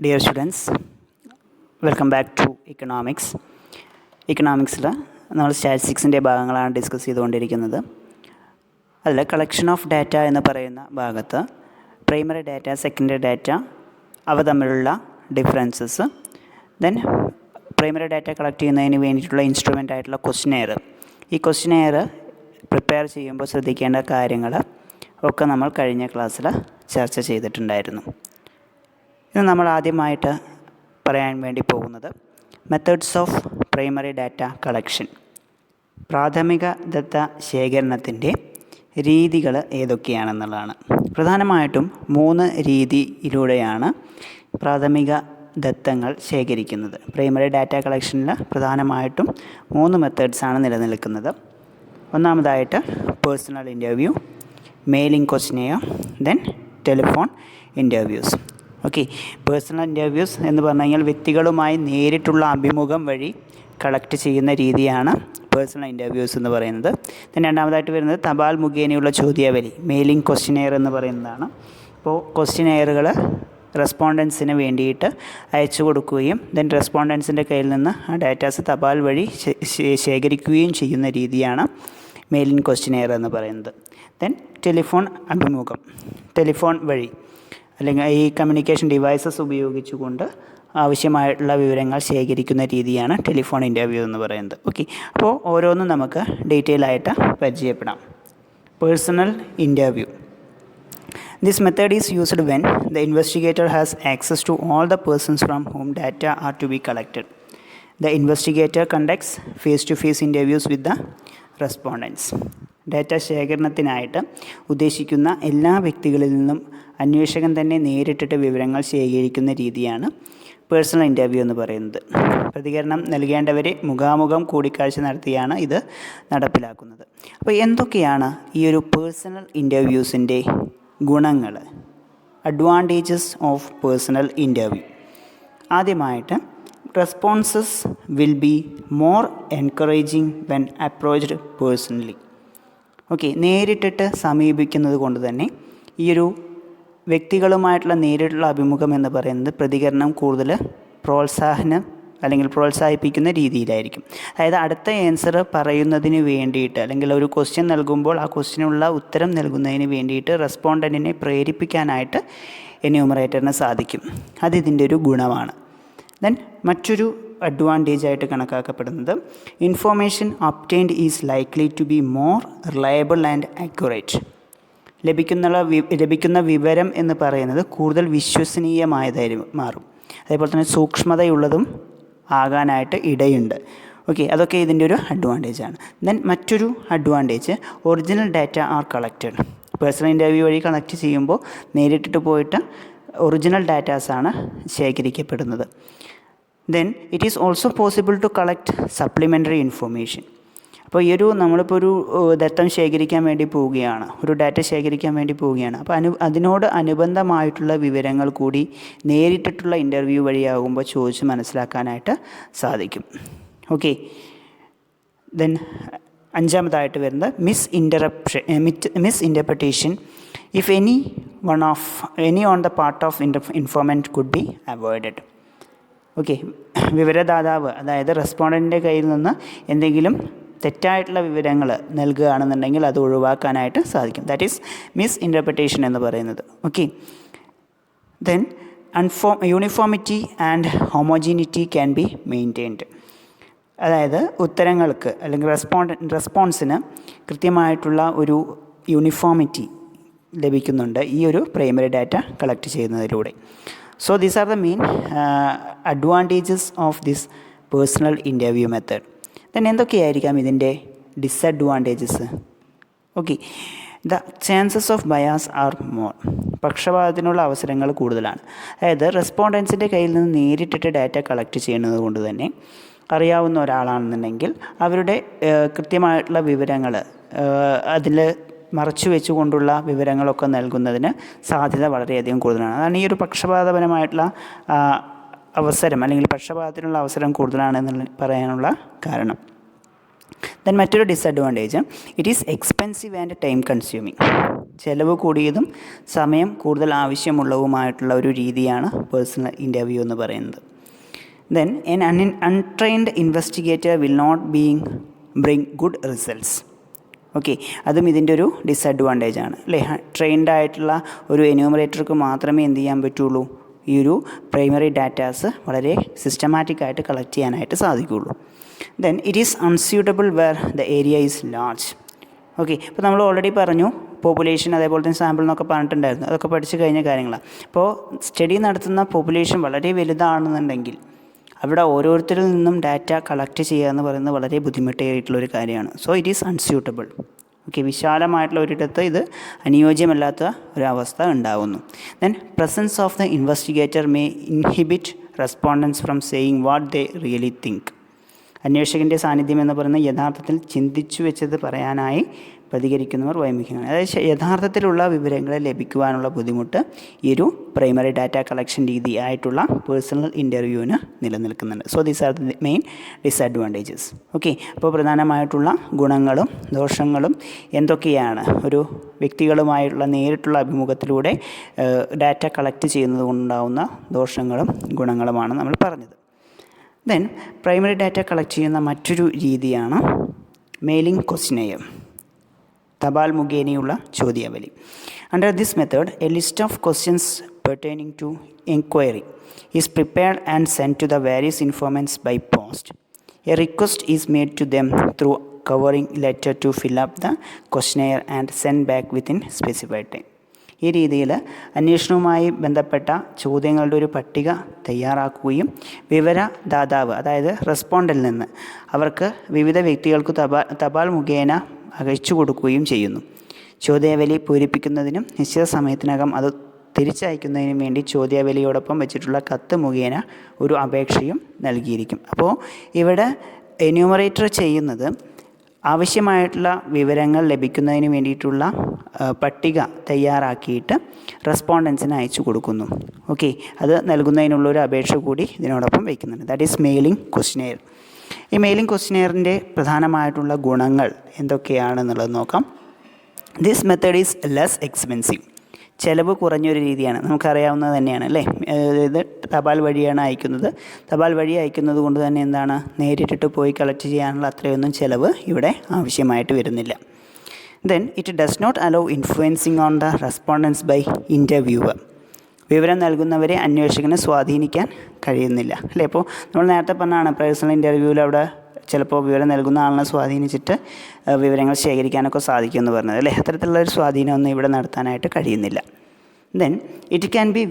Dear students, welcome back to economics. ഇക്കണോമിക്സിൽ നമ്മൾ സ്റ്റാറ്റിസ്റ്റിക്സിൻ്റെ ഭാഗങ്ങളാണ് discuss ചെയ്തുകൊണ്ടിരിക്കുന്നത്. അതിൽ കളക്ഷൻ ഓഫ് ഡാറ്റ എന്ന് പറയുന്ന ഭാഗത്ത് പ്രൈമറി ഡാറ്റ, സെക്കൻഡറി ഡാറ്റ, അവ തമ്മിലുള്ള differences, then primary data collect ചെയ്യുന്നതിന് വേണ്ടിയിട്ടുള്ള ഇൻസ്ട്രുമെൻ്റ് ആയിട്ടുള്ള ക്വസ്റ്റ്യനെയർ, ഈ ക്വസ്റ്റ്യനെയർ പ്രിപ്പയർ ചെയ്യുമ്പോൾ ശ്രദ്ധിക്കേണ്ട കാര്യങ്ങൾ ഒക്കെ നമ്മൾ കഴിഞ്ഞ ക്ലാസ്സിൽ ചർച്ച ചെയ്തിട്ടുണ്ടായിരുന്നു. ഇന്ന് നമ്മൾ ആദ്യമായിട്ട് പറയാൻ വേണ്ടി പോകുന്നത് methods of primary data collection, പ്രാഥമിക ദത്ത ശേഖരണത്തിൻ്റെ രീതികൾ ഏതൊക്കെയാണെന്നുള്ളതാണ്. പ്രധാനമായിട്ടും 3 രീതിയിലൂടെയാണ് പ്രാഥമിക ദത്തങ്ങൾ ശേഖരിക്കുന്നത്. പ്രൈമറി ഡാറ്റ കളക്ഷനിൽ പ്രധാനമായിട്ടും 3 മെത്തേഡ്സാണ് നിലനിൽക്കുന്നത്. ഒന്നാമതായിട്ട് personal interview, mailing questionnaire, then telephone interviews. Okay, personal interviews എന്ന് പറഞ്ഞു കഴിഞ്ഞാൽ വ്യക്തികളുമായി നേരിട്ടുള്ള അഭിമുഖം വഴി കളക്ട് ചെയ്യുന്ന രീതിയാണ് പേഴ്സണൽ ഇൻ്റർവ്യൂസ് എന്ന് പറയുന്നത്. then രണ്ടാമതായിട്ട് വരുന്നത് തപാൽ മുഖേനയുള്ള ചോദ്യാവലി, മെയിലിംഗ് ക്വസ്റ്റ്യനെയർ എന്ന് പറയുന്നതാണ്. അപ്പോൾ ക്വസ്റ്റ്യനെയറുകൾ റെസ്പോണ്ടൻസിന് വേണ്ടിയിട്ട് അയച്ചു കൊടുക്കുകയും ദെൻ റെസ്പോണ്ടൻസിൻ്റെ കയ്യിൽ നിന്ന് ആ ഡാറ്റാസ് തപാൽ വഴി ശേഖരിക്കുകയും ചെയ്യുന്ന രീതിയാണ് മെയിലിംഗ് ക്വസ്റ്റ്യനെയർ എന്ന് പറയുന്നത്. ദെൻ ടെലിഫോൺ അഭിമുഖം, ടെലിഫോൺ വഴി അല്ലെങ്കിൽ ഈ കമ്മ്യൂണിക്കേഷൻ ഡിവൈസസ് ഉപയോഗിച്ചുകൊണ്ട് ആവശ്യമായിട്ടുള്ള വിവരങ്ങൾ ശേഖരിക്കുന്ന രീതിയാണ് ടെലിഫോൺ ഇൻ്റർവ്യൂ എന്ന് പറയുന്നത്. ഓക്കെ, അപ്പോൾ ഓരോന്നും നമുക്ക് ഡീറ്റെയിൽ ആയിട്ട് പരിചയപ്പെടാം. Personal interview. This method is used when the investigator has access to all the persons from whom data are to be collected. The investigator conducts face-to-face interviews with the respondents. Data ശേഖരണത്തിനായിട്ട് ഉദ്ദേശിക്കുന്ന എല്ലാ വ്യക്തികളിൽ നിന്നും അന്വേഷകൻ തന്നെ നേരിട്ടിട്ട് വിവരങ്ങൾ ശേഖരിക്കുന്ന രീതിയാണ് personal interview എന്ന് പറയുന്നത്. പ്രതികരണം നൽകേണ്ടവരെ മുഖാമുഖം കൂടിക്കാഴ്ച നടത്തിയാണ് ഇത് നടപ്പിലാക്കുന്നത്. അപ്പോൾ എന്തൊക്കെയാണ് ഈ ഒരു പേഴ്സണൽ ഇൻ്റർവ്യൂസിൻ്റെ ഗുണങ്ങൾ, അഡ്വാൻറ്റേജസ് ഓഫ് പേഴ്സണൽ ഇൻ്റർവ്യൂ? ആദ്യമായിട്ട് responses will be more encouraging when approached personally. Okay, നേരിട്ടിട്ട് സമീപിക്കുന്നത് കൊണ്ട് തന്നെ ഈ ഒരു വ്യക്തികളുമായിട്ടുള്ള നേരിട്ടുള്ള അഭിമുഖം എന്ന് പറയുന്നത് പ്രതികരണം കൂടുതൽ പ്രോത്സാഹിപ്പിക്കുന്ന രീതിയിലായിരിക്കും. അതായത് അടുത്ത ആൻസർ പറയുന്നതിന് വേണ്ടിയിട്ട് അല്ലെങ്കിൽ ഒരു ക്വസ്റ്റ്യൻ നൽകുമ്പോൾ ആ ക്വസ്റ്റ്യനുള്ള ഉത്തരം നൽകുന്നതിന് വേണ്ടിയിട്ട് റെസ്പോണ്ടൻറ്റിനെ പ്രേരിപ്പിക്കാനായിട്ട് എന്യൂമറേറ്ററിന് സാധിക്കും. അതിതിൻ്റെ ഒരു ഗുണമാണ്. ദെൻ മറ്റൊരു അഡ്വാൻറ്റേജ് ആയിട്ട് കണക്കാക്കപ്പെടുന്നത് information obtained is likely to be more reliable and accurate. ലഭിക്കുന്ന വിവരം എന്ന് പറയുന്നത് കൂടുതൽ വിശ്വസനീയമായതായി മാറും. അതേപോലെ തന്നെ സൂക്ഷ്മതയുള്ളതും ആകാനായിട്ട് ഇടയുണ്ട്. ഓക്കെ, അതൊക്കെ ഇതിൻ്റെ ഒരു അഡ്വാൻറ്റേജാണ്. ദെൻ മറ്റൊരു advantage original data are collected. Personal interview വഴി കളക്ട് ചെയ്യുമ്പോൾ നേരിട്ടിട്ട് പോയിട്ട് ഒറിജിനൽ ഡാറ്റാസാണ് ശേഖരിക്കപ്പെടുന്നത്. Then it is also possible to collect supplementary information. അപ്പോൾ ഈ ഒരു നമ്മളിപ്പോൾ ഒരു ദത്തം ശേഖരിക്കാൻ വേണ്ടി പോവുകയാണ്, ഒരു ഡാറ്റ ശേഖരിക്കാൻ വേണ്ടി പോവുകയാണ്. അപ്പോൾ അതിനോട് അനുബന്ധമായിട്ടുള്ള വിവരങ്ങൾ കൂടി നേരിട്ടിട്ടുള്ള ഇൻ്റർവ്യൂ വഴിയാകുമ്പോൾ ചോദിച്ച് മനസ്സിലാക്കാനായിട്ട് സാധിക്കും. ഓക്കെ, ദെൻ അഞ്ചാമതായിട്ട് വരുന്നത് misinterpretation if any on the part of informant could be avoided. Okay, വിവരദാതാവ് അതായത് റെസ്പോണ്ടൻറ്റിൻ്റെ കയ്യിൽ നിന്ന് എന്തെങ്കിലും തെറ്റായിട്ടുള്ള വിവരങ്ങൾ നൽകുകയാണെന്നുണ്ടെങ്കിൽ അത് ഒഴിവാക്കാനായിട്ട് സാധിക്കും. ദാറ്റ് ഈസ് മിസ് ഇൻ്റർപ്രിട്ടേഷൻ എന്ന് പറയുന്നത്. Okay, then uniformity and homogeneity can be maintained. അതായത് ഉത്തരങ്ങൾക്ക് അല്ലെങ്കിൽ റെസ്പോൺസിന് കൃത്യമായിട്ടുള്ള ഒരു യൂണിഫോമിറ്റി ലഭിക്കുന്നുണ്ട് ഈ ഒരു പ്രൈമറി ഡാറ്റ കളക്ട് ചെയ്യുന്നതിലൂടെ. So these are the main advantages of this personal interview method. Then എന്തൊക്കെയായിരിക്കാം ഇതിൻ്റെ disadvantages? Okay, the chances of bias are more. പക്ഷപാതത്തിനുള്ള അവസരങ്ങൾ കൂടുതലാണ്. അതായത് റെസ്പോണ്ടൻസിൻ്റെ കയ്യിൽ നിന്ന് നേരിട്ടിട്ട് ഡാറ്റ കളക്ട് ചെയ്യുന്നത് കൊണ്ട് തന്നെ അറിയാവുന്ന ഒരാളാണെന്നുണ്ടെങ്കിൽ അവരുടെ കൃത്യമായിട്ടുള്ള വിവരങ്ങൾ അതിൽ മറച്ചു വെച്ചുകൊണ്ടുള്ള വിവരങ്ങളൊക്കെ നൽകുന്നതിന് സാധ്യത വളരെയധികം കൂടുതലാണ്. അതാണ് ഈ ഒരു പക്ഷപാതപരമായിട്ടുള്ള അവസരം അല്ലെങ്കിൽ പക്ഷപാതത്തിനുള്ള അവസരം കൂടുതലാണെന്ന് പറയാനുള്ള കാരണം. ദെൻ മറ്റൊരു disadvantage, it is expensive and time consuming. ചിലവ് കൂടിയതും സമയം കൂടുതൽ ആവശ്യമുള്ളതുമായിട്ടുള്ള ഒരു രീതിയാണ് പേഴ്സണൽ ഇൻ്റർവ്യൂ എന്ന് പറയുന്നത്. Then an untrained investigator will not bring good results. Okay, അതും ഇതിൻ്റെ ഒരു ഡിസഡ്വാൻറ്റേജ് ആണ് അല്ലേ. ട്രെയിൻഡ് ആയിട്ടുള്ള ഒരു എന്യൂമറേറ്റർക്ക് മാത്രമേ എന്ത് ചെയ്യാൻ പറ്റുള്ളൂ, ഈ ഒരു പ്രൈമറി ഡാറ്റാസ് വളരെ സിസ്റ്റമാറ്റിക്കായിട്ട് കളക്ട് ചെയ്യാനായിട്ട് സാധിക്കുകയുള്ളൂ. Then it is unsuitable where the area is large. Okay, ഇപ്പോൾ നമ്മൾ ഓൾറെഡി പറഞ്ഞു പോപ്പുലേഷൻ അതേപോലെ തന്നെ സാമ്പിൾ എന്നൊക്കെ പറഞ്ഞിട്ടുണ്ടായിരുന്നു, അതൊക്കെ പഠിച്ചു കഴിഞ്ഞ കാര്യങ്ങളാണ്. ഇപ്പോൾ സ്റ്റഡി നടത്തുന്ന പോപ്പുലേഷൻ വളരെ വലുതാണെന്നുണ്ടെങ്കിൽ അവിടെ ഓരോരുത്തരിൽ നിന്നും ഡാറ്റ കളക്ട് ചെയ്യുക എന്ന് പറയുന്നത് വളരെ ബുദ്ധിമുട്ടേറിയിട്ടുള്ളൊരു കാര്യമാണ്. So it is unsuitable. Okay, വിശാലമായിട്ടുള്ള ഒരിടത്ത് ഇത് അനുയോജ്യമല്ലാത്ത ഒരവസ്ഥ ഉണ്ടാകുന്നു. Then presence of the investigator may inhibit respondents from saying what they really think. അന്വേഷകൻ്റെ സാന്നിധ്യം എന്ന് പറയുന്നത് യഥാർത്ഥത്തിൽ ചിന്തിച്ചു വെച്ചത് പറയാനായി പ്രതികരിക്കുന്നവർ വൈമുഖ്യമാണ്. അതായത് യഥാർത്ഥത്തിലുള്ള വിവരങ്ങൾ ലഭിക്കുവാനുള്ള ബുദ്ധിമുട്ട് ഈ ഒരു പ്രൈമറി ഡാറ്റ കളക്ഷൻ രീതി ആയിട്ടുള്ള പേഴ്സണൽ ഇൻ്റർവ്യൂവിന് നിലനിൽക്കുന്നുണ്ട്. So these are the main disadvantages. Okay, അപ്പോൾ പ്രധാനമായിട്ടുള്ള ഗുണങ്ങളും ദോഷങ്ങളും എന്തൊക്കെയാണ് ഒരു വ്യക്തികളുമായുള്ള നേരിട്ടുള്ള അഭിമുഖത്തിലൂടെ ഡാറ്റ കളക്ട് ചെയ്യുന്നത് കൊണ്ടുണ്ടാകുന്ന ദോഷങ്ങളും ഗുണങ്ങളുമാണ് നമ്മൾ പറഞ്ഞത്. ദെൻ പ്രൈമറി ഡാറ്റ കളക്ട് ചെയ്യുന്ന മറ്റൊരു രീതിയാണ് മെയിലിംഗ് ക്വസ്റ്റിനെയർ, തപാൽ മുഖേനയുള്ള ചോദ്യാവലി. Under this method a list of questions pertaining to enquiry is prepared and send to the various informants by post. A request is made to them through covering letter to fill up the questionnaire and send back within specified time. ഈ രീതിയിൽ അന്വേഷണവുമായി ബന്ധപ്പെട്ട ചോദ്യങ്ങളുടെ ഒരു പട്ടിക തയ്യാറാക്കുകയും വിവരദാതാവ് അതായത് റെസ്പോണ്ടിൽ നിന്ന് അവർക്ക് വിവിധ വ്യക്തികൾക്ക് തപാൽ മുഖേന അയച്ചു കൊടുക്കുകയും ചെയ്യുന്നു. ചോദ്യാവലി പൂരിപ്പിക്കുന്നതിനും നിശ്ചിത സമയത്തിനകം അത് തിരിച്ചയക്കുന്നതിനും വേണ്ടി ചോദ്യാവലിയോടൊപ്പം വെച്ചിട്ടുള്ള കത്ത് മുഖേന ഒരു അപേക്ഷയും നൽകിയിരിക്കും. അപ്പോൾ ഇവിടെ എന്യൂമറേറ്റർ ചെയ്യുന്നത് ആവശ്യമായിട്ടുള്ള വിവരങ്ങൾ ലഭിക്കുന്നതിന് വേണ്ടിയിട്ടുള്ള പട്ടിക തയ്യാറാക്കിയിട്ട് റെസ്പോണ്ടൻസിന് അയച്ചു കൊടുക്കുന്നു. ഓക്കെ, അത് നൽകുന്നതിനുള്ളൊരു അപേക്ഷ കൂടി ഇതിനോടൊപ്പം വയ്ക്കുന്നുണ്ട്. That is mailing questionnaire. ഈ മെയിലിംഗ് ക്വസ്റ്റിനെയറിൻ്റെ പ്രധാനമായിട്ടുള്ള ഗുണങ്ങൾ എന്തൊക്കെയാണെന്നുള്ളത് നോക്കാം. This method is less expensive. ചിലവ് കുറഞ്ഞൊരു രീതിയാണ്, നമുക്കറിയാവുന്നത് തന്നെയാണ് അല്ലേ. ഇത് തപാൽ വഴിയാണ് അയക്കുന്നത്. തപാൽ വഴി അയക്കുന്നത് കൊണ്ട് തന്നെ എന്താണ്, നേരിട്ടിട്ട് പോയി കളക്ട് ചെയ്യാനുള്ള അത്രയൊന്നും ചിലവ് ഇവിടെ ആവശ്യമായിട്ട് വരുന്നില്ല. Then it does not allow influencing on the respondents by interviewer. വിവരം നൽകുന്നവരെ അന്വേഷകനെ സ്വാധീനിക്കാൻ കഴിയുന്നില്ല അല്ലേ. ഇപ്പോൾ നമ്മൾ നേരത്തെ പറഞ്ഞാണ് പേഴ്സണൽ ഇൻ്റർവ്യൂവിൽ അവിടെ ചിലപ്പോൾ വിവരം നൽകുന്ന ആളിനെ സ്വാധീനിച്ചിട്ട് വിവരങ്ങൾ ശേഖരിക്കാനൊക്കെ സാധിക്കുമെന്ന് പറഞ്ഞത് അല്ലേ. അത്തരത്തിലുള്ളൊരു സ്വാധീനമൊന്നും ഇവിടെ നടത്താനായിട്ട് കഴിയുന്നില്ല. Then it can B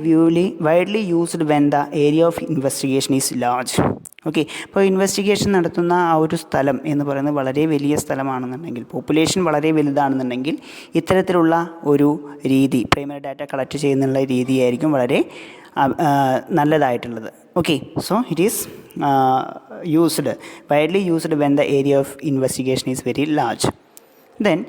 widely used when the area of investigation is large. Okay, ഇപ്പോൾ ഇൻവെസ്റ്റിഗേഷൻ നടത്തുന്ന ആ ഒരു സ്ഥലം എന്ന് പറയുന്നത് വളരെ വലിയ സ്ഥലമാണെന്നുണ്ടെങ്കിൽ, പോപ്പുലേഷൻ വളരെ വലുതാണെന്നുണ്ടെങ്കിൽ ഇത്തരത്തിലുള്ള ഒരു രീതി പ്രൈമറി ഡാറ്റ കളക്ട് ചെയ്യുന്നുള്ള രീതിയായിരിക്കും വളരെ നല്ലതായിട്ടുള്ളത്. Okay, so it is widely used when the area of investigation is very large. Then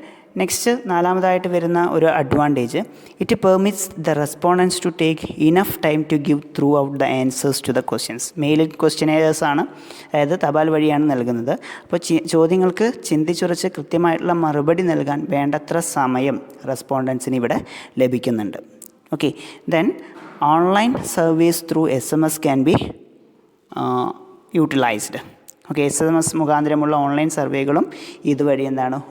next നാലാമതായിട്ട് വരുന്ന ഒരു advantage, it permits the respondents to take enough time to give through out the answers to the questions. Mail ക്വസ്റ്റ്യനേഴ്സാണ്, അതായത് തപാൽ വഴിയാണ് നൽകുന്നത്. അപ്പോൾ ചോദ്യങ്ങൾക്ക് ചിന്തിച്ചുറച്ച് കൃത്യമായിട്ടുള്ള മറുപടി നൽകാൻ വേണ്ടത്ര സമയം റെസ്പോണ്ടൻസിന് ഇവിടെ ലഭിക്കുന്നുണ്ട്. Okay, then online service through SMS can be utilised. Okay, SMS മുഖാന്തരമുള്ള ഓൺലൈൻ സർവേകളും ഇതുവഴി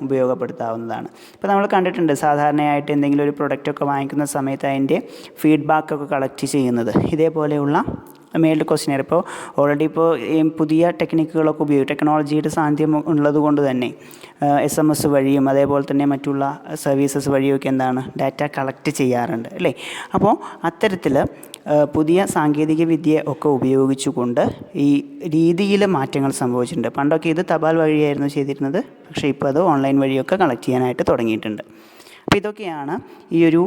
ഉപയോഗപ്പെടുത്താവുന്നതാണ്. ഇപ്പോൾ നമ്മൾ കണ്ടിട്ടുണ്ട് സാധാരണയായിട്ട് എന്തെങ്കിലും ഒരു പ്രൊഡക്റ്റൊക്കെ വാങ്ങിക്കുന്ന സമയത്ത് അതിൻ്റെ ഫീഡ്ബാക്കൊക്കെ കളക്ട് ചെയ്യുന്നത് ഇതേപോലെയുള്ള മെയിൽഡ് ക്വസ്റ്റിനെയർ. ഇപ്പോൾ ഓൾറെഡി പുതിയ ടെക്നിക്കുകളൊക്കെ ടെക്നോളജിയുടെ സാന്നിധ്യം ഉള്ളത് കൊണ്ട് തന്നെ SMS വഴിയും അതേപോലെ തന്നെ മറ്റുള്ള സർവീസസ് വഴിയൊക്കെ ഡാറ്റ കളക്ട് ചെയ്യാറുണ്ട് അല്ലേ. അപ്പോൾ അത്തരത്തിൽ പുതിയ സാങ്കേതിക വിദ്യ ഒക്കെ ഉപയോഗിച്ചുകൊണ്ട് ഈ രീതിയിൽ മാറ്റങ്ങൾ സംഭവിച്ചിട്ടുണ്ട്. പണ്ടൊക്കെ ഇത് തപാൽ വഴിയായിരുന്നു ചെയ്തിരുന്നത്, പക്ഷേ ഇപ്പോൾ അത് ഓൺലൈൻ വഴിയൊക്കെ കളക്ട് ചെയ്യാനായിട്ട് തുടങ്ങിയിട്ടുണ്ട്. അപ്പോൾ ഇതൊക്കെയാണ് ഈ ഒരു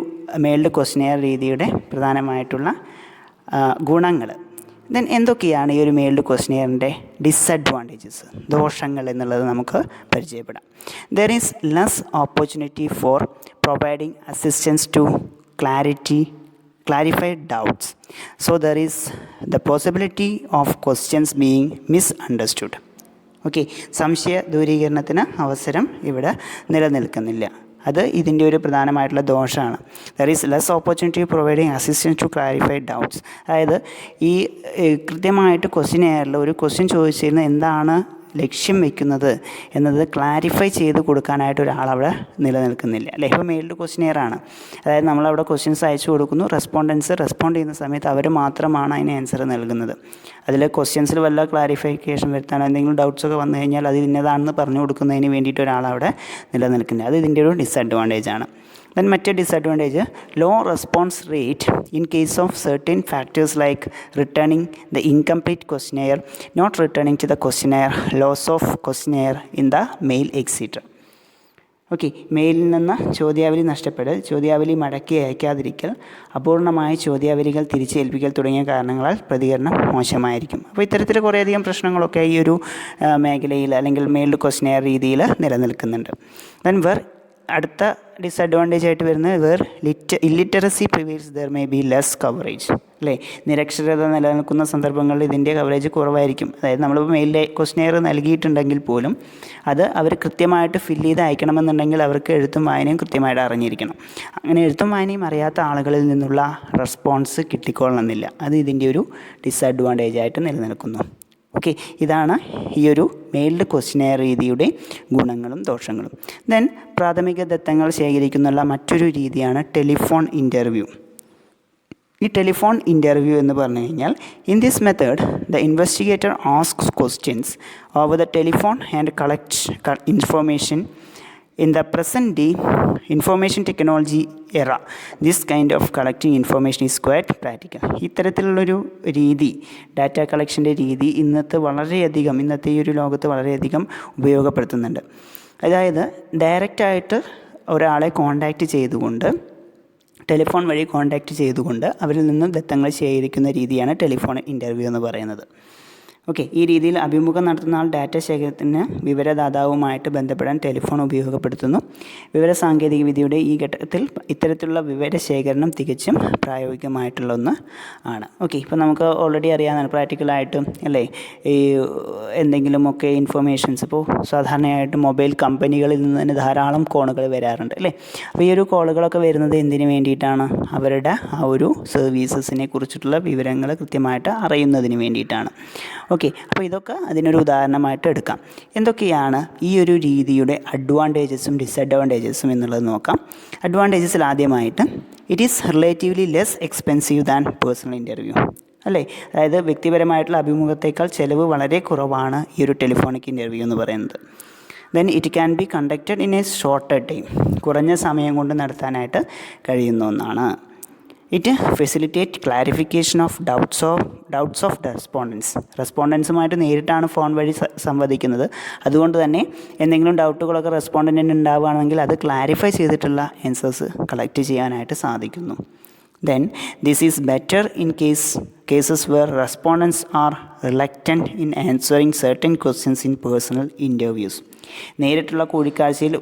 മെയിൽഡ് ക്വസ്റ്റിനെയർ രീതിയുടെ പ്രധാനമായിട്ടുള്ള ഗുണങ്ങൾ. ദെൻ എന്തൊക്കെയാണ് ഈ ഒരു മെയിൽഡ് ക്വസ്റ്റിനെയറിൻ്റെ ഡിസഡ്വാൻറ്റേജസ്, ദോഷങ്ങൾ എന്നുള്ളത് നമുക്ക് പരിചയപ്പെടാം. There is less opportunity for providing assistance to clarify doubts. So there is the possibility of questions being misunderstood. Okay, സംശയ ദൂരീകരണത്തിന് അവസരം ഇവിടെ നിലനിൽക്കുന്നില്ല. അത് ഇതിൻ്റെ ഒരു പ്രധാനമായിട്ടുള്ള ദോഷമാണ്. There is less opportunity providing assistance to clarify doubts. അതായത് ഈ കൃത്യമായിട്ട് ക്വസ്റ്റ്യനെയറിൽ ഒരു ക്വസ്റ്റ്യൻ ചോദിച്ചിരുന്ന എന്താണ് ലക്ഷ്യം വയ്ക്കുന്നത് എന്നത് ക്ലാരിഫൈ ചെയ്ത് കൊടുക്കാനായിട്ട് ഒരാളവിടെ നിലനിൽക്കുന്നില്ല, അല്ലേ? ഇപ്പോൾ മെയിൽഡ് ക്വസ്റ്റ്യനെയറാണ്, അതായത് നമ്മളവിടെ ക്വസ്റ്റ്യൻസ് അയച്ചു കൊടുക്കുന്നു, റെസ്പോണ്ടൻസ് റെസ്പോണ്ട് ചെയ്യുന്ന സമയത്ത് അവർ മാത്രമാണ് അതിന് ആൻസർ നൽകുന്നത്. അതിൽ ക്വസ്റ്റ്യൻസിൽ വല്ല ക്ലാരിഫിക്കേഷൻ വരുത്താനോ എന്തെങ്കിലും ഡൗട്ട്സൊക്കെ വന്നു കഴിഞ്ഞാൽ അത് ഇന്നതാണെന്ന് പറഞ്ഞു കൊടുക്കുന്നതിന് വേണ്ടിയിട്ട് ഒരാളവിടെ നിലനിൽക്കുന്നത്. അത് ഇതിൻ്റെ ഒരു ഡിസഡ്വാൻറ്റേജാണ്. ദെൻ മറ്റൊരു disadvantage low response rate in case of certain factors like returning the incomplete questionnaire, not returning to the questionnaire, loss of questionnaire in the mail etcetera. Okay, മെയിലിൽ നിന്ന് ചോദ്യാവലി നഷ്ടപ്പെടൽ, ചോദ്യാവലി മടക്കി അയക്കാതിരിക്കൽ, അപൂർണമായ ചോദ്യാവലികൾ തിരിച്ചേൽപ്പിക്കൽ തുടങ്ങിയ കാരണങ്ങളാൽ പ്രതികരണം മോശമായിരിക്കും. അപ്പോൾ ഇത്തരത്തിൽ കുറേയധികം പ്രശ്നങ്ങളൊക്കെ ഈ ഒരു മേഖലയിൽ അല്ലെങ്കിൽ മെയിൽഡ് ക്വസ്റ്റ്യനെയർ രീതിയിൽ നിലനിൽക്കുന്നുണ്ട്. ദെൻ അടുത്ത ഡിസഡ്വാൻറ്റേജ് ആയിട്ട് വരുന്നത് illiteracy prevails there may be less coverage, അല്ലേ? നിരക്ഷരത നിലനിൽക്കുന്ന സന്ദർഭങ്ങളിൽ ഇതിൻ്റെ കവറേജ് കുറവായിരിക്കും. അതായത് നമ്മളിപ്പോൾ മെയിലിൻ്റെ ക്വസ്റ്റ്യനെയർ നൽകിയിട്ടുണ്ടെങ്കിൽ പോലും അത് അവർ കൃത്യമായിട്ട് ഫില്ല് ചെയ്ത് അയക്കണമെന്നുണ്ടെങ്കിൽ അവർക്ക് എഴുത്തും വായനയും കൃത്യമായിട്ട് അറിഞ്ഞിരിക്കണം. അങ്ങനെ എഴുത്തും വായനയും അറിയാത്ത ആളുകളിൽ നിന്നുള്ള റെസ്പോൺസ് കിട്ടിക്കൊള്ളണമെന്നില്ല. അത് ഇതിൻ്റെ ഒരു ഡിസഡ്വാൻറ്റേജ് ആയിട്ട് നിലനിൽക്കുന്നു. ഓക്കെ, ഇതാണ് ഈ ഒരു മെയിൽഡ് ക്വസ്റ്റ്യനെയർ രീതിയുടെ ഗുണങ്ങളും ദോഷങ്ങളും. ദെൻ പ്രാഥമിക ദത്തങ്ങൾ ശേഖരിക്കുന്നുള്ള മറ്റൊരു രീതിയാണ് ടെലിഫോൺ ഇൻ്റർവ്യൂ. ഈ ടെലിഫോൺ ഇൻ്റർവ്യൂ എന്ന് പറഞ്ഞു കഴിഞ്ഞാൽ in this method the investigator asks questions over the telephone and collect information. In the present day information technology era, this kind of collecting information is quite practical. ഇത്തരത്തിലുള്ളൊരു രീതി, data കളക്ഷൻ്റെ രീതി ഇന്നത്തെ ഈ ഒരു ലോകത്ത് വളരെയധികം ഉപയോഗപ്പെടുത്തുന്നുണ്ട്. അതായത് ഡയറക്റ്റായിട്ട് ഒരാളെ കോൺടാക്റ്റ് ചെയ്തുകൊണ്ട്, ടെലിഫോൺ വഴി കോൺടാക്റ്റ് ചെയ്തുകൊണ്ട് അവരിൽ നിന്നും ദത്തങ്ങൾ ശേഖരിക്കുന്ന രീതിയാണ് ടെലിഫോൺ ഇൻ്റർവ്യൂ എന്ന് പറയുന്നത്. ഓക്കെ, ഈ രീതിയിൽ അഭിമുഖം നടത്തുന്ന ആൾ ഡാറ്റ ശേഖരത്തിന് വിവരദാതാവുമായിട്ട് ബന്ധപ്പെടാൻ ടെലിഫോൺ ഉപയോഗപ്പെടുത്തുന്നു. വിവരസാങ്കേതിക വിദ്യയുടെ ഈ ഘട്ടത്തിൽ ഇത്തരത്തിലുള്ള വിവരശേഖരണം തികച്ചും പ്രായോഗികമായിട്ടുള്ള ഒന്ന് ആണ്. ഓക്കെ, ഇപ്പോൾ നമുക്ക് ഓൾറെഡി അറിയാവുന്നതാണ് പ്രാക്ടിക്കലായിട്ടും, അല്ലേ? ഈ എന്തെങ്കിലുമൊക്കെ ഇൻഫർമേഷൻസ് ഇപ്പോൾ സാധാരണയായിട്ട് മൊബൈൽ കമ്പനികളിൽ നിന്ന് തന്നെ ധാരാളം കോളുകൾ വരാറുണ്ട്, അല്ലേ? അപ്പോൾ ഈ ഒരു കോളുകളൊക്കെ വരുന്നത് എന്തിനു വേണ്ടിയിട്ടാണ്? അവരുടെ ആ ഒരു സർവീസസിനെ കുറിച്ചിട്ടുള്ള വിവരങ്ങൾ കൃത്യമായിട്ട് അറിയുന്നതിന് വേണ്ടിയിട്ടാണ്. ഓക്കെ, അപ്പോൾ ഇതൊക്കെ അതിനൊരു ഉദാഹരണമായിട്ട് എടുക്കാം. എന്തൊക്കെയാണ് ഈ ഒരു രീതിയുടെ അഡ്വാൻറ്റേജസും ഡിസഡ്വാൻറ്റേജസും എന്നുള്ളത് നോക്കാം. അഡ്വാൻറ്റേജസിൽ ആദ്യമായിട്ട് it is relatively less expensive than personal interview, അല്ലേ? അതായത് വ്യക്തിപരമായിട്ടുള്ള അഭിമുഖത്തേക്കാൾ ചിലവ് വളരെ കുറവാണ് ഈ ഒരു ടെലിഫോണിക് ഇൻ്റർവ്യൂ എന്ന് പറയുന്നത്. Then it can be conducted in a shorter time, കുറഞ്ഞ സമയം കൊണ്ട് നടത്താനായിട്ട് കഴിയുന്ന ഒന്നാണ്. It facilitate clarification of doubts of റെസ്പോണ്ടൻസുമായിട്ട് നേരിട്ടാണ് ഫോൺ വഴി സംവദിക്കുന്നത്. അതുകൊണ്ട് തന്നെ എന്തെങ്കിലും ഡൗട്ടുകളൊക്കെ റെസ്പോണ്ടൻറ്റിന് ഉണ്ടാവുകയാണെങ്കിൽ അത് ക്ലാരിഫൈ ചെയ്തിട്ടുള്ള ആൻസേഴ്സ് കളക്ട് ചെയ്യാനായിട്ട് സാധിക്കുന്നു. Then this is better in cases where respondents are reluctant in answering certain questions in personal interviews. നേരിട്ടുള്ള കൂടിക്കാഴ്ചയിൽ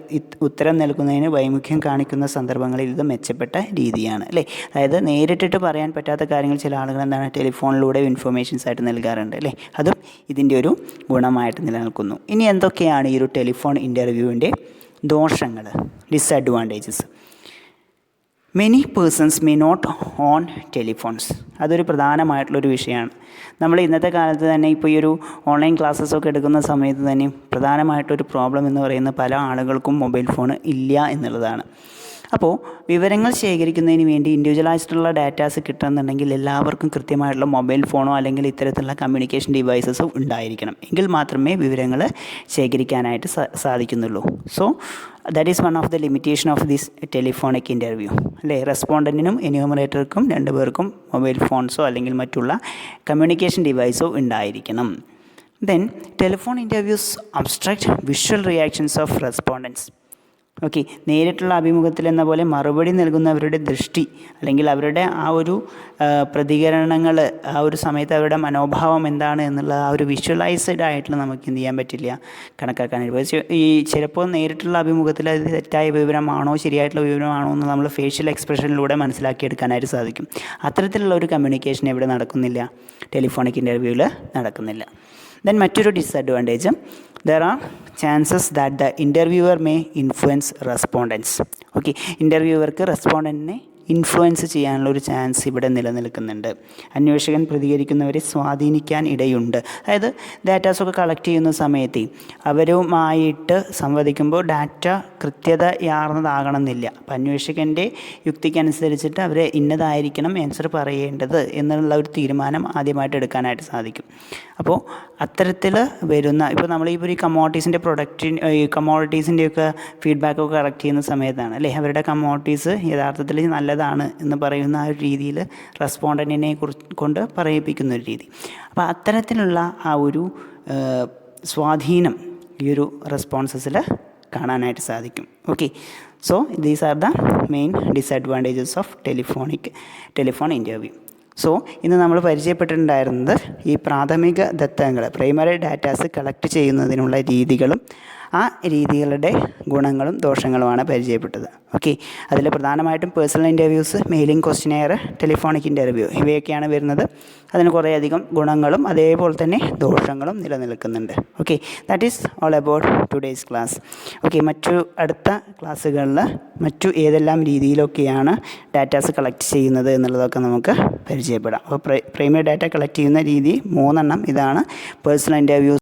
ഉത്തരം നൽകുന്നതിന് വൈമുഖ്യം കാണിക്കുന്ന സന്ദർഭങ്ങളിൽ ഇത് മെച്ചപ്പെട്ട രീതിയാണ്, അല്ലേ? അതായത് നേരിട്ടിട്ട് പറയാൻ പറ്റാത്ത കാര്യങ്ങൾ ചില ആളുകൾ എന്താണ് ടെലിഫോണിലൂടെ ഇൻഫർമേഷൻസ് ആയിട്ട് നൽകാറുണ്ട്, അല്ലേ? അതും ഇതിൻ്റെ ഒരു ഗുണമായിട്ട് നിലനിൽക്കുന്നു. ഇനി എന്തൊക്കെയാണ് ഈ ഒരു ടെലിഫോൺ ഇൻ്റർവ്യൂവിൻ്റെ ദോഷങ്ങൾ, disadvantages? Many persons may not own telephones. അതൊരു പ്രധാനമായിട്ടുള്ളൊരു വിഷയമാണ്. നമ്മൾ ഇന്നത്തെ കാലത്ത് തന്നെ ഇപ്പോൾ ഈ ഒരു ഓൺലൈൻ ക്ലാസ്സസൊക്കെ എടുക്കുന്ന സമയത്ത് തന്നെ പ്രധാനമായിട്ടൊരു പ്രോബ്ലം എന്ന് പറയുന്നത് പല ആളുകൾക്കും മൊബൈൽ ഫോൺ ഇല്ല എന്നുള്ളതാണ്. അപ്പോൾ വിവരങ്ങൾ ശേഖരിക്കുന്നതിന് വേണ്ടി ഇൻഡിവിജ്വലായിട്ടുള്ള ഡാറ്റാസ് കിട്ടണമെന്നുണ്ടെങ്കിൽ എല്ലാവർക്കും കൃത്യമായിട്ടുള്ള മൊബൈൽ ഫോണോ അല്ലെങ്കിൽ ഇത്തരത്തിലുള്ള കമ്മ്യൂണിക്കേഷൻ ഡിവൈസസോ ഉണ്ടായിരിക്കണം. എങ്കിൽ മാത്രമേ വിവരങ്ങൾ ശേഖരിക്കാനായിട്ട് സാധിക്കുന്നുള്ളൂ. So that is one of the limitation of this telephonic interview, അല്ലേ? റെസ്പോണ്ടൻറ്റിനും എന്യൂമറേറ്റർക്കും രണ്ടുപേർക്കും മൊബൈൽ ഫോൺസോ അല്ലെങ്കിൽ മറ്റുള്ള കമ്മ്യൂണിക്കേഷൻ ഡിവൈസോ ഉണ്ടായിരിക്കണം. Then telephone interviews abstract visual reactions of respondents. Okay, നേരിട്ടുള്ള അഭിമുഖത്തിൽ എന്ന പോലെ മറുപടി നൽകുന്നവരുടെ ദൃഷ്ടി അല്ലെങ്കിൽ അവരുടെ ആ ഒരു പ്രതികരണങ്ങൾ, ആ ഒരു സമയത്ത് അവരുടെ മനോഭാവം എന്താണ് എന്നുള്ള ആ ഒരു വിഷ്വലൈസ്ഡ് ആയിട്ടുള്ള നമുക്ക് എന്ത് ചെയ്യാൻ പറ്റില്ല, കണക്കാക്കാനായിട്ട്. ഈ ചിലപ്പോൾ നേരിട്ടുള്ള അഭിമുഖത്തിൽ അത് തെറ്റായ വിവരമാണോ ശരിയായിട്ടുള്ള വിവരമാണോ എന്ന് നമ്മൾ ഫേഷ്യൽ എക്സ്പ്രഷനിലൂടെ മനസ്സിലാക്കിയെടുക്കാനായിട്ട് സാധിക്കും. അത്തരത്തിലുള്ള ഒരു കമ്മ്യൂണിക്കേഷൻ എവിടെ നടക്കുന്നില്ല? ടെലിഫോണിക് ഇൻ്റർവ്യൂവിൽ നടക്കുന്നില്ല. ദെൻ മറ്റൊരു disadvantage, there are chances that the interviewer may influence respondents. Okay, ഇൻ്റർവ്യൂവർക്ക് റെസ്പോണ്ടൻറ്റിനെ ഇൻഫ്ലുവൻസ് ചെയ്യാനുള്ള ഒരു ചാൻസ് ഇവിടെ നിലനിൽക്കുന്നുണ്ട്. അന്വേഷകൻ പ്രതികരിക്കുന്നവരെ സ്വാധീനിക്കാൻ ഇടയുണ്ട്. അതായത് ഡാറ്റാസൊക്കെ കളക്ട് ചെയ്യുന്ന സമയത്ത് അവരുമായിട്ട് സംവദിക്കുമ്പോൾ ഡാറ്റ കൃത്യതയാർന്നതാകണമെന്നില്ല. അപ്പോൾ അന്വേഷകൻ്റെ യുക്തിക്കനുസരിച്ചിട്ട് അവർ ഇന്നതായിരിക്കണം ആൻസർ പറയേണ്ടത് എന്നുള്ള ഒരു തീരുമാനം ആദ്യമായിട്ട് എടുക്കാനായിട്ട് സാധിക്കും. അപ്പോൾ അത്തരത്തിൽ വരുന്ന, ഇപ്പോൾ നമ്മൾ ഇപ്പോൾ ഈ കമ്മോഡിറ്റീസിൻ്റെയൊക്കെ ഫീഡ്ബാക്കൊക്കെ കളക്ട് ചെയ്യുന്ന സമയത്താണ് അല്ലേ, അവരുടെ കമ്മോഡിറ്റീസ് യഥാർത്ഥത്തിൽ നല്ലതാണ് എന്ന് പറയുന്ന ആ ഒരു രീതിയിൽ റെസ്പോണ്ടൻറ്റിനെ കൊണ്ട് പറയിപ്പിക്കുന്ന ഒരു രീതി. അപ്പോൾ അത്തരത്തിലുള്ള ആ ഒരു സ്വാധീനം ഈ ഒരു റെസ്പോൺസസിൽ കാണാനായിട്ട് സാധിക്കും. Okay, so these are the main disadvantages of telephone interview. So ഇന്ന് നമ്മൾ പരിചയപ്പെട്ടിട്ടുണ്ടായിരുന്നത് ഈ പ്രാഥമിക ദത്തങ്ങൾ, പ്രൈമറി ഡാറ്റാസ് കളക്ട് ചെയ്യുന്നതിനുള്ള രീതികളും ആ രീതികളുടെ ഗുണങ്ങളും ദോഷങ്ങളുമാണ് പരിചയപ്പെട്ടത്. ഓക്കെ, അതിൽ പ്രധാനമായിട്ടും personal interviews, mailing questionnaire, telephonic interview ഇവയൊക്കെയാണ് വരുന്നത്. അതിന് കുറേയധികം ഗുണങ്ങളും അതേപോലെ തന്നെ ദോഷങ്ങളും നിലനിൽക്കുന്നുണ്ട്. Okay, that is all about today's class. Okay, അടുത്ത ക്ലാസ്സുകളിൽ മറ്റു ഏതെല്ലാം രീതിയിലൊക്കെയാണ് ഡാറ്റാസ് കളക്ട് ചെയ്യുന്നത് എന്നുള്ളതൊക്കെ നമുക്ക് പരിചയപ്പെടാം. അപ്പോൾ പ്രൈമറി ഡാറ്റ കളക്ട് ചെയ്യുന്ന രീതി 3 ഇതാണ്: പേഴ്സണൽ ഇൻ്റർവ്യൂസ്,